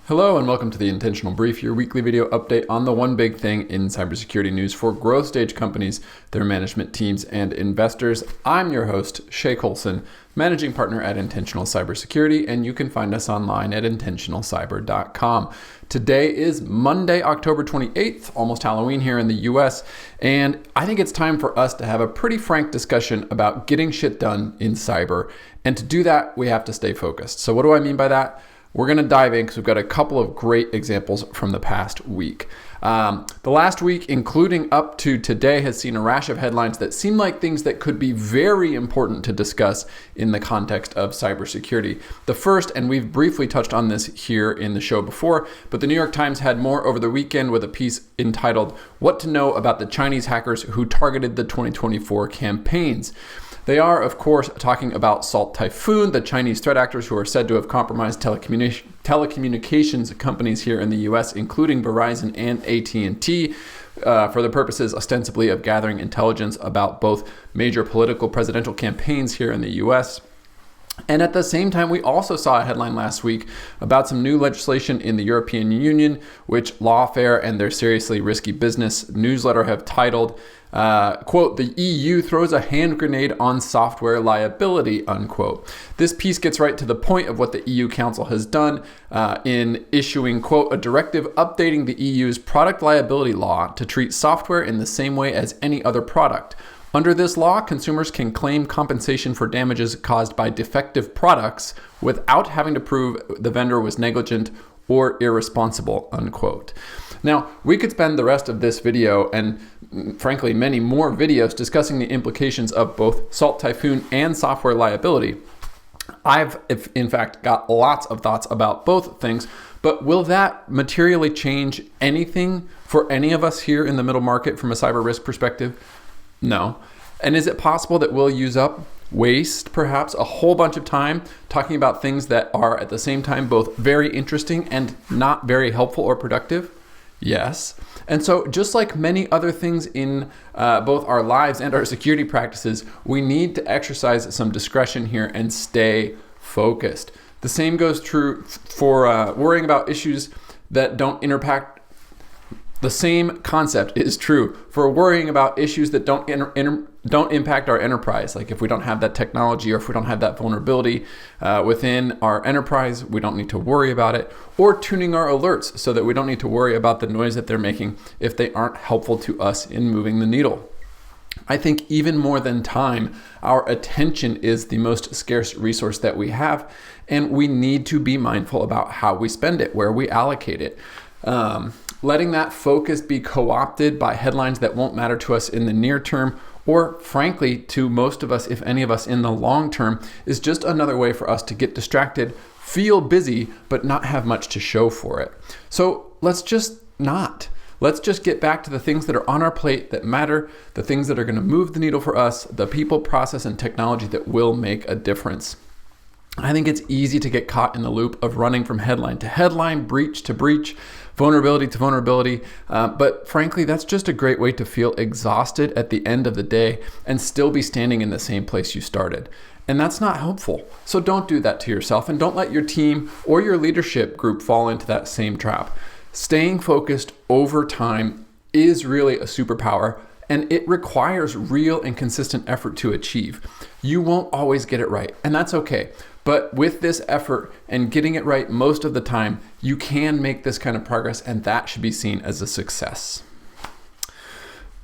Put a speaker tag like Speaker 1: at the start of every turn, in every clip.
Speaker 1: Hello and welcome to the Intentional Brief, your weekly video update on the one big thing in cybersecurity news for growth stage companies, their management teams, and investors. I'm your host, Shay Colson, managing partner at Intentional Cybersecurity, and you can find us online at intentionalcyber.com. Today is Monday, October 28th, almost Halloween here in the US, and I think it's time for us to have a pretty frank discussion about getting shit done in cyber. And to do that, we have to stay focused. So what do I mean by that? We're going to dive in because we've got a couple of great examples from the past week. The last week, including up to today, has seen a rash of headlines that seem like things that could be very important to discuss in the context of cybersecurity. The first, and we've briefly touched on this here in the show before, but the New York Times had more over the weekend with a piece entitled, "What to Know About the Chinese Hackers Who Targeted the 2024 Campaigns." They are, of course, talking about Salt Typhoon, the Chinese threat actors who are said to have compromised telecommunications companies here in the US, including Verizon and AT&T, for the purposes ostensibly of gathering intelligence about both major political presidential campaigns here in the US. And at the same time, we also saw a headline last week about some new legislation in the European Union, which Lawfare and their Seriously Risky Business newsletter have titled, quote, "The EU throws a hand grenade on software liability," unquote. This piece gets right to the point of what the EU Council has done in issuing, quote, "a directive updating the EU's product liability law to treat software in the same way as any other product. Under this law, consumers can claim compensation for damages caused by defective products without having to prove the vendor was negligent or irresponsible," unquote. Now, we could spend the rest of this video and frankly many more videos discussing the implications of both Salt Typhoon and software liability. I've, in fact, got lots of thoughts about both things, but will that materially change anything for any of us here in the middle market from a cyber risk perspective? No. And is it possible that we'll waste perhaps a whole bunch of time talking about things that are at the same time both very interesting and not very helpful or productive? Yes. And so just like many other things in both our lives and our security practices, we need to exercise some discretion here and stay focused. The same goes true for worrying about issues that don't impact. The same concept is true for worrying about issues that don't impact our enterprise. Like if we don't have that technology or if we don't have that vulnerability within our enterprise, we don't need to worry about it. Or tuning our alerts so that we don't need to worry about the noise that they're making if they aren't helpful to us in moving the needle. I think even more than time, our attention is the most scarce resource that we have, and we need to be mindful about how we spend it, where we allocate it. Letting that focus be co-opted by headlines that won't matter to us in the near term, or frankly, to most of us, if any of us in the long term, is just another way for us to get distracted, feel busy, but not have much to show for it. So let's just not. Let's just get back to the things that are on our plate that matter, the things that are going to move the needle for us, the people, process, and technology that will make a difference. I think it's easy to get caught in the loop of running from headline to headline, breach to breach, vulnerability to vulnerability. But frankly, that's just a great way to feel exhausted at the end of the day and still be standing in the same place you started. And that's not helpful. So don't do that to yourself, and don't let your team or your leadership group fall into that same trap. Staying focused over time is really a superpower, and it requires real and consistent effort to achieve. You won't always get it right, and that's okay. But with this effort and getting it right most of the time, you can make this kind of progress, and that should be seen as a success.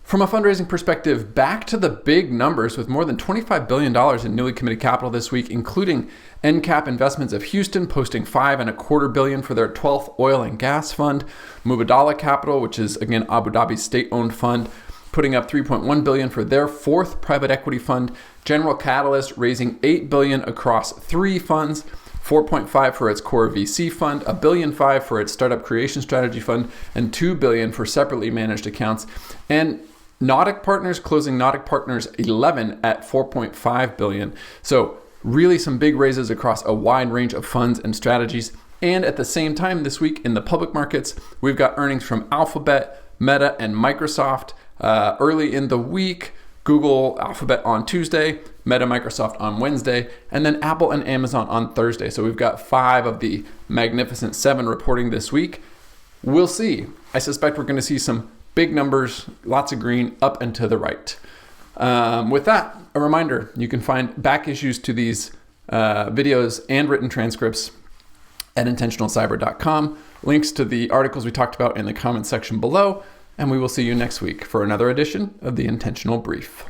Speaker 1: From a fundraising perspective, back to the big numbers with more than $25 billion in newly committed capital this week, including NCAP Investments of Houston posting $5.25 billion for their 12th oil and gas fund, Mubadala Capital, which is again Abu Dhabi's state-owned fund, putting up $3.1 billion for their 4th private equity fund, General Catalyst raising $8 billion across 3 funds, $4.5 billion for its core VC fund, $1.5 billion for its startup creation strategy fund, and $2 billion for separately managed accounts. And Nautic Partners closing Nautic Partners 11 at $4.5 billion. So really some big raises across a wide range of funds and strategies. And at the same time this week in the public markets, we've got earnings from Alphabet, Meta, and Microsoft. Early in the week, Google, Alphabet on Tuesday, Meta, Microsoft on Wednesday, and then Apple and Amazon on Thursday. So we've got 5 of the Magnificent 7 reporting this week. We'll see. I suspect we're going to see some big numbers, lots of green up and to the right. With that, a reminder, you can find back issues to these videos and written transcripts at intentionalcyber.com. Links to the articles we talked about in the comments section below, and we will see you next week for another edition of the Intentional Brief.